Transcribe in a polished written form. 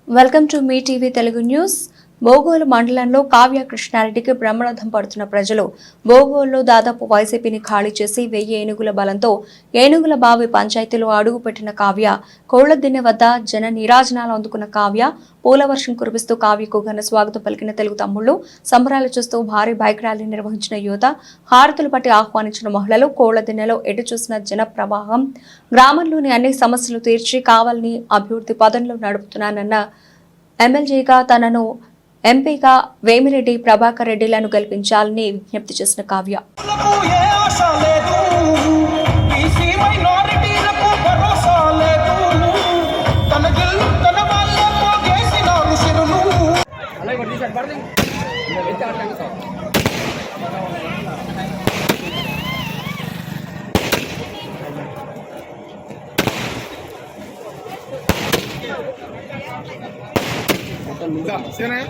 Welcome to me TV Telugu news. Bogolu మండలంలో కావ్య కృష్ణారెడ్డికి బ్రహ్మరథం పడుతున్న ప్రజలు బోగోలులో దాదాపు వైసీపీని ఖాళీ చేసి 1000 ఏనుగుల బలంతో ఏనుగుల బావి పంచాయతీలో అడుగుపెట్టిన కావ్య కోళ్లదిన్నె వద్ద జన నీరాజనాలు అందుకున్న కావ్య పూలవర్షం కురిపిస్తూ కావ్యకు ఘన స్వాగతం పలికిన తెలుగు తమ్ముళ్లు, సంబరాలు చూస్తూ భారీ బైక్ ర్యాలీ నిర్వహించిన యువత, హారతులు పట్టి ఆహ్వానించిన మహిళలు, కోళ్లదిన్నెలో ఎటు చూసిన జన ప్రవాహం, గ్రామంలోని అన్ని సమస్యలు తీర్చి కావాలని అభివృద్ధి పదంలో నడుపుతున్నానన్న ఎమ్మెల్యేగా తనను ఎంపీగా వేమిరెడ్డి ప్రభాకర్ రెడ్డిలను గెలిపించాలని విజ్ఞప్తి చేసిన కావ్య Sini.